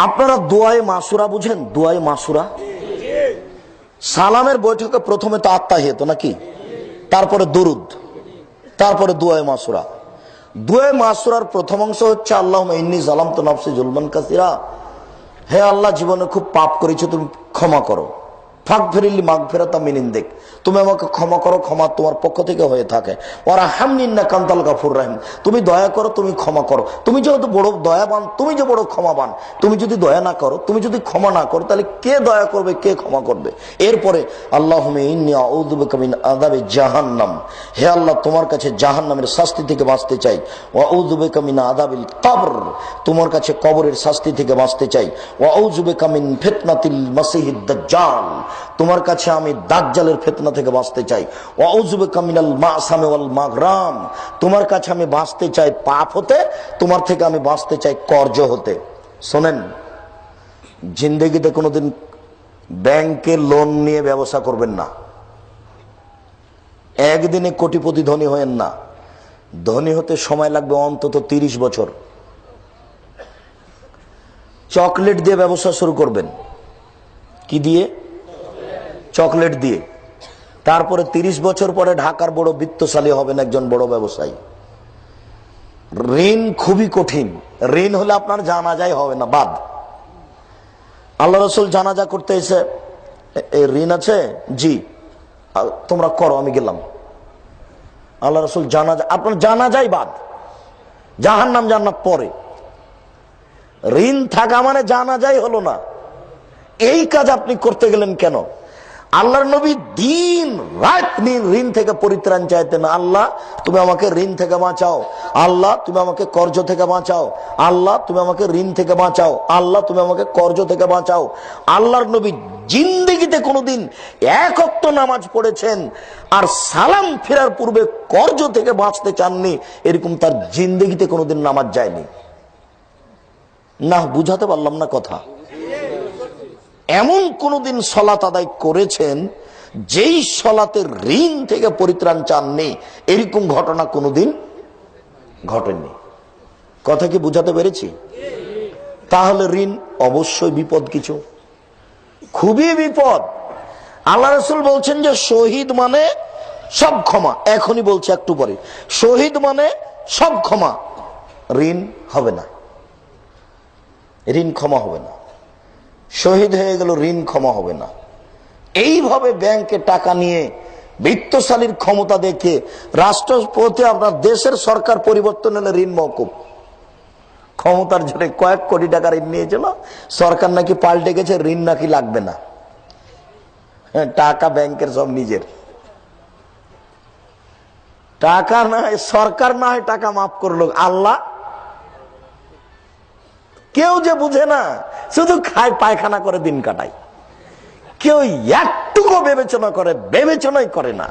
আপনারা দোয়ায়ে মাসুরা বুঝেন? দোয়ায়ে মাসুরা সালামের বৈঠকে প্রথমে তো আত্তাহিয়াত নাকি, তারপরে দুরুদ, তারপরে দোয়ায়ে মাসুরা। দোয়ায়ে মাসুরার প্রথম অংশ হচ্ছে আল্লাহুম্মা ইন্নী যালামতু নাফসি যুলমান কাসীরা, হে আল্লাহ জীবনে খুব পাপ করেছি, তুমি ক্ষমা করো। ফাগফিরলি মাগফিরাতাম মিন ইনদিক, তুমি আমাকে ক্ষমা করো, ক্ষমা তোমার পক্ষ থেকে হয়ে থাকে। ওয়ারহামনি ইন্নাকা আনতাল গাফুর রহিম, তুমি দয়া করো, তুমি ক্ষমা করো। তুমি যেহেতু বড় দয়াবান, তুমি যে বড় ক্ষমাবান, তুমি যদি দয়া না করো, তুমি যদি ক্ষমা না করো, তাহলে কে দয়া করবে, কে ক্ষমা করবে? এরপরে আল্লাহুম্মা ইন্নী আউযু বিকা মিন আযাবি জাহান্নাম, হে আল্লাহ তোমার কাছে জাহান্নামের শাস্তি থেকে বাঁচতে চাই। ওয়া আউযু বিকা মিন আযাবিল কবর, তোমার কাছে কবরের শাস্তি থেকে বাঁচতে চাই। ওয়া আউযু বিকা মিন ফিতনাতিল মাসিহিদ দাজ্জাল, তোমার কাছে আমি দাজ্জালের ফিতনা থেকে বাঁচতে চাই। ওয়া আউযু বিকা মিনাল মাসামি ওয়াল মাগরাম, তোমার কাছে আমি বাঁচতে চাই পাপ হতে, তোমার থেকে আমি বাঁচতে চাই কর্জ হতে। শোনেন, জিন্দেগিতে কোনোদিন ব্যাংকে লোন নিয়ে ব্যবসা করবেন না, একদিনে কোটিপতি ধনী হয়েন না। ধনী হতে সময় লাগবে অন্তত 30 বছর। চকলেট দিয়ে ব্যবসা শুরু করবেন। কি দিয়ে? চকলেট দিয়ে। তারপরে 30 বছর পরে ঢাকার বড় বিত্তশালী হবেন, একজন বড় ব্যবসায়ী। ঋণ খুবই কঠিন। ঋণ হলে আপনার জানাজাই হবে না, বাদ। আল্লাহ রাসূল জানাজা করতে এসে, ঋণ আছে? জি। তোমরা করো, আমি গেলাম। আল্লাহ রাসূল জানাজা, আপনার জানাজাই বাদ, জাহান্নাম জান্নাত পরে। ঋণ থাকা মানে জানাজাই হলো না। এই কাজ আপনি করতে গেলেন কেন? আল্লাহর নবী দিন রাত ঋণ থেকে পরিত্রাণ চাইতেন। আল্লাহ তুমি আমাকে ঋণ থেকে বাঁচাও, আল্লাহ তুমি আমাকে কর্জ থেকে বাঁচাও, আল্লাহ তুমি আমাকে ঋণ থেকে বাঁচাও, আল্লাহ তুমি আমাকে কর্জ থেকে বাঁচাও। আল্লাহর নবী জিন্দেগিতে কোনোদিন এক ওয়াক্ত নামাজ পড়েছেন আর সালাম ফেরার পূর্বে কর্জ থেকে বাঁচতে চাননি, এরকম তার জিন্দেগিতে কোনোদিন নামাজ যায়নি। না, বুঝাতে পারলাম না কথা। এমন কোনদিন সলাত আদায় করেছেন যেই সলাতের ঋণ থেকে পরিত্রাণ চাননি, এরকম ঘটনা কোনদিন ঘটেনি। কথা কি বুঝাতে পেরেছি? তাহলে ঋণ অবশ্যই বিপদ, কিছু খুবই বিপদ। আল্লাহ রাসূল বলছেন যে শহীদ মানে সব ক্ষমা। এখনই বলছে, একটু পরে। শহীদ মানে সব ক্ষমা, ঋণ হবে না, ঋণ ক্ষমা হবে না। শহীদ হয়ে গেল, ঋণ ক্ষমা হবে না। এইভাবে ব্যাংকে টাকা নিয়ে বিত্তশালীর ক্ষমতা দেখে রাষ্ট্রপতি, আপনার দেশের সরকার পরিবর্তন হলে ঋণ মওকুফ। ক্ষমতার জন্য কয়েক কোটি টাকা ঋণ নিয়েছিল, সরকার নাকি পাল্টে গেছে, ঋণ নাকি লাগবে না। টাকা ব্যাংকের সব নিজের টাকা, না হয় সরকার, না হয় টাকা মাফ করলো আল্লাহ। কেউ যে বুঝে না, শুধু খায়, পায়খানা করে দিন কাটায়। কেউ একটুকু বিবেচনা করে? বিবেচনাই করে না।